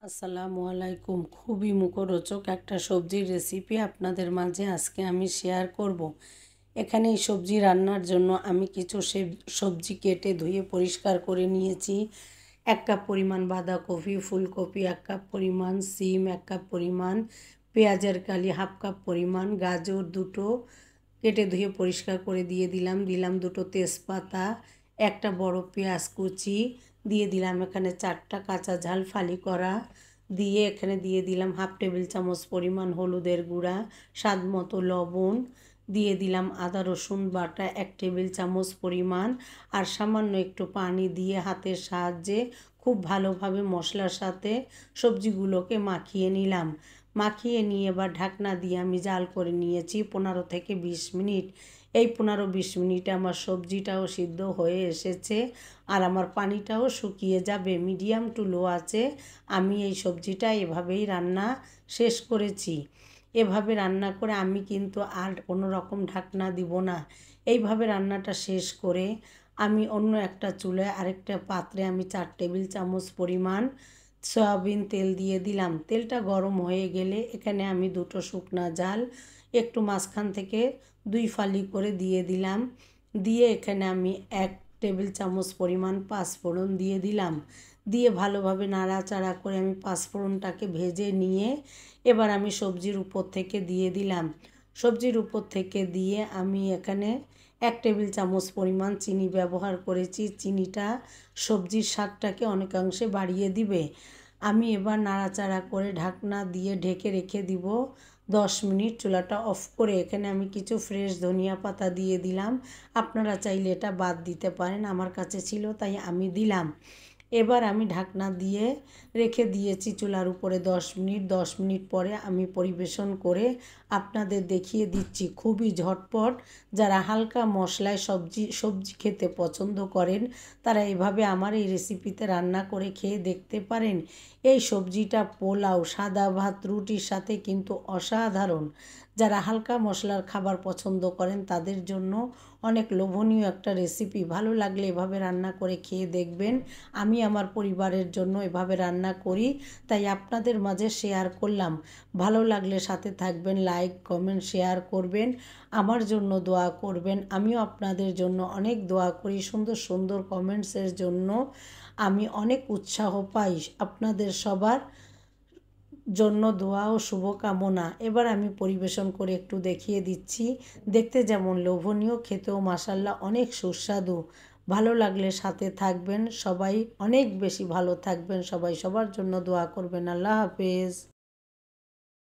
আসসালামু আলাইকুম। খুবই মুখরোচক একটা সবজির রেসিপি আপনাদের মাঝে আজকে আমি শেয়ার করব। এখানে এই সবজি রান্নার জন্য আমি কিছু সবজি কেটে ধুয়ে পরিষ্কার করে নিয়েছি। 1 কাপ পরিমাণ বাঁধাকপি, ফুলকপি 1 কাপ পরিমাণ, সিম 1 কাপ পরিমাণ, পেঁয়াজের কালি 1/2 কাপ পরিমাণ, গাজর 2টো কেটে ধুয়ে পরিষ্কার করে দিলাম 2টো তেজপাতা, একটা বড় পেঁয়াজ কুচি দিয়ে দিলাম, এখানে 4টা কাঁচা ঝাল ফালি করা দিয়ে এখানে দিয়ে দিলাম 1/2 টেবিল চামচ পরিমাণ হলুদের গুঁড়া, স্বাদ মতো লবণ দিয়ে দিলাম, আদা রসুন বাটা 1 টেবিল চামচ পরিমাণ, আর সামান্য একটু পানি দিয়ে হাতের সাহায্যে খুব ভালোভাবে মশলার সাথে সবজিগুলোকে মাখিয়ে নিলাম। মাখিয়ে নিয়ে এবার ঢাকনা দিয়ে আমি জাল করে নিয়েছি 15 থেকে 20 মিনিট। এই 15-20 মিনিটে আমার সবজিটাও সিদ্ধ হয়ে এসেছে আর আমার পানিটাও শুকিয়ে যাবে। মিডিয়াম টু লো আছে আমি এই সবজিটা এভাবেই রান্না শেষ করেছি। এভাবে রান্না করে আমি কিন্তু আর কোনো রকম ঢাকনা দিব না। এইভাবে রান্নাটা শেষ করে আমি অন্য একটা চুলায় আরেকটা পাত্রে আমি 4 টেবিল চামচ পরিমাণ সয়াবিন তেল দিয়ে দিলাম। তেলটা গরম হয়ে গেলে এখানে আমি 2টো শুকনা ঝাল একটু মাঝখান থেকে 2 ফালি করে দিয়ে দিলাম। দিয়ে এখানে আমি 1 টেবিল চামচ পরিমাণ পাঁচফোড়ন দিয়ে দিলাম। দিয়ে ভালোভাবে নাড়াচাড়া করে আমি পাঁচফোড়নটাকে ভেজে নিয়ে এবার আমি সবজির উপর থেকে দিয়ে দিলাম। সবজির উপর থেকে দিয়ে আমি এখানে 1 টেবিল চামচ পরিমাণ চিনি ব্যবহার করেছি। চিনিটা সবজির স্বাদটাকে অনেকাংশে বাড়িয়ে দিবে। আমি এবার নাড়াচাড়া করে ঢাকনা দিয়ে ঢেকে রেখে দিব 10 মিনিট। চুলাটা অফ করে এখানে আমি কিছু ফ্রেশ ধনিয়া পাতা দিয়ে দিলাম। আপনারা চাইলে এটা বাদ দিতে পারেন, আমার কাছে ছিল তাই আমি দিলাম। এবার আমি ঢাকনা দিয়ে রেখে দিয়েছি চুলার উপরে 10 মিনিট। 10 মিনিট পরে আমি পরিবেশন করে আপনাদের দেখিয়ে দিচ্ছি। খুবই ঝটপট, যারা হালকা মশলায় সবজি খেতে পছন্দ করেন তারা এভাবে আমার এই রেসিপিতে রান্না করে খেয়ে দেখতে পারেন। এই সবজিটা পোলাও, সাদা ভাত, রুটির সাথে কিন্তু অসাধারণ। যারা হালকা মশলার খাবার পছন্দ করেন তাদের জন্য অনেক লোভনীয় একটা রেসিপি। ভালো লাগলে এভাবে রান্না করে খেয়ে দেখবেন। আমি আমার পরিবারের জন্য এভাবে রান্না করি তাই আপনাদের মাঝে শেয়ার করলাম। ভালো লাগলে সাথে থাকবেন, লাইক কমেন্ট শেয়ার করবেন, আমার জন্য দোয়া করবেন। আমিও আপনাদের জন্য অনেক দোয়া করি, সুন্দর সুন্দর কমেন্টসের জন্য আমি অনেক উৎসাহ পাই। আপনাদের সবার জন্য দোয়া ও শুভকামনা। এবার আমি পরিবেশন করে একটু দেখিয়ে দিচ্ছি। দেখতে যেমন লোভনীয়, খেতেও মাশাআল্লাহ অনেক সুস্বাদু। ভালো লাগলে সাথে থাকবেন। সবাই অনেক বেশি ভালো থাকবেন। সবাই সবার জন্য দোয়া করবেন। আল্লাহ হাফেজ।